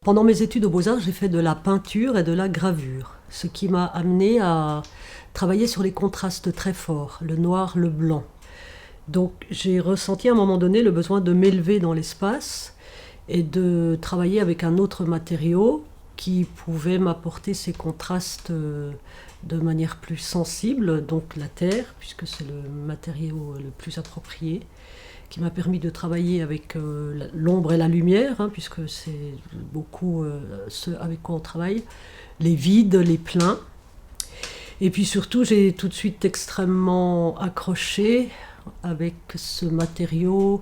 Pendant mes études aux Beaux-Arts, j'ai fait de la peinture et de la gravure, ce qui m'a amené à travailler sur les contrastes très forts, le noir, le blanc. Donc j'ai ressenti à un moment donné le besoin de m'élever dans l'espace et de travailler avec un autre matériau qui pouvait m'apporter ces contrastes de manière plus sensible, donc la terre, puisque c'est le matériau le plus approprié, qui m'a permis de travailler avec l'ombre et la lumière, hein, puisque c'est beaucoup ce avec quoi on travaille, les vides, les pleins. Et puis surtout, j'ai tout de suite extrêmement accroché avec ce matériau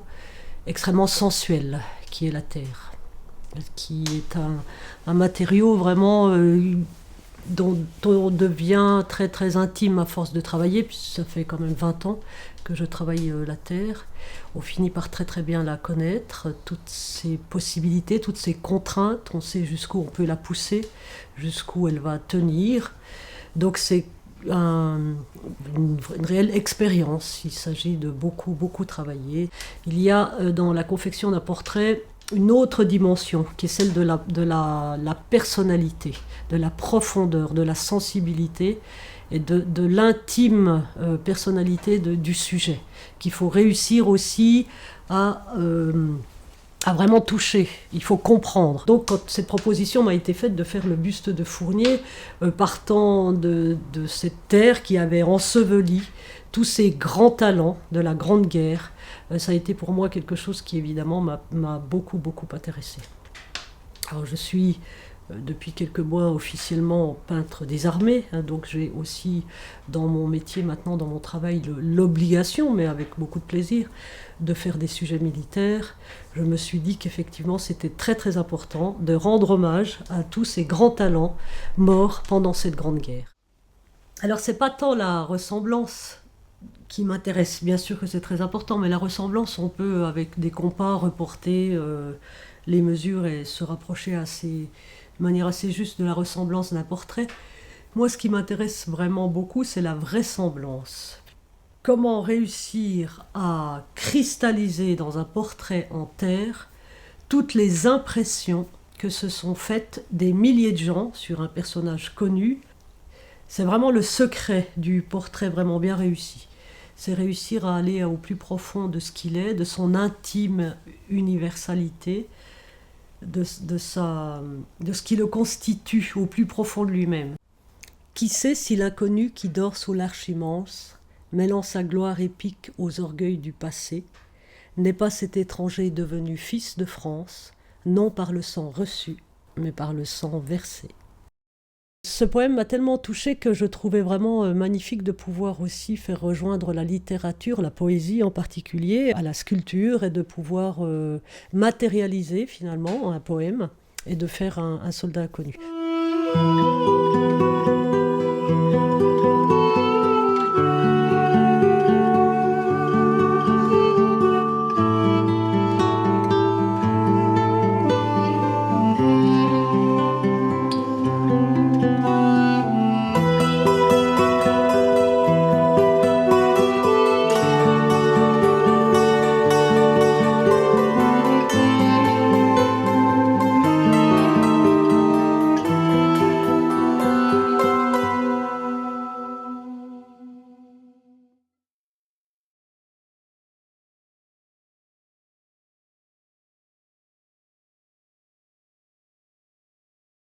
extrêmement sensuel qui est la terre, qui est un matériau vraiment dont on devient très très intime à force de travailler, puisque ça fait quand même 20 ans que je travaille la terre. On finit par très très bien la connaître, toutes ses possibilités, toutes ses contraintes, on sait jusqu'où on peut la pousser, jusqu'où elle va tenir. Donc c'est une réelle expérience, il s'agit de beaucoup beaucoup travailler. Il y a dans la confection d'un portrait une autre dimension qui est celle de la personnalité, de la profondeur, de la sensibilité et de l'intime personnalité du sujet, qu'il faut réussir aussi à vraiment toucher, il faut comprendre. Donc quand cette proposition m'a été faite de faire le buste de Fournier, partant de cette terre qui avait enseveli tous ces grands talents de la Grande Guerre, ça a été pour moi quelque chose qui évidemment m'a beaucoup beaucoup intéressée. Alors je suis depuis quelques mois officiellement peintre des armées, hein, donc j'ai aussi dans mon métier maintenant, dans mon travail, l'obligation, mais avec beaucoup de plaisir, de faire des sujets militaires. Je me suis dit qu'effectivement c'était très très important de rendre hommage à tous ces grands talents morts pendant cette grande guerre. Alors c'est pas tant la ressemblance qui m'intéresse, bien sûr que c'est très important, mais la ressemblance, on peut avec des compas reporter les mesures et se rapprocher de manière assez juste de la ressemblance d'un portrait. Moi, ce qui m'intéresse vraiment beaucoup, c'est la vraisemblance. Comment réussir à cristalliser dans un portrait en terre toutes les impressions que se sont faites des milliers de gens sur un personnage connu. C'est vraiment le secret du portrait vraiment bien réussi. C'est réussir à aller au plus profond de ce qu'il est, de son intime universalité, de ce qui le constitue au plus profond de lui-même. Qui sait si l'inconnu qui dort sous l'arche immense, mêlant sa gloire épique aux orgueils du passé, n'est pas cet étranger devenu fils de France, non par le sang reçu, mais par le sang versé. Ce poème m'a tellement touchée que je trouvais vraiment magnifique de pouvoir aussi faire rejoindre la littérature, la poésie en particulier, à la sculpture et de pouvoir matérialiser finalement un poème et de faire un soldat inconnu.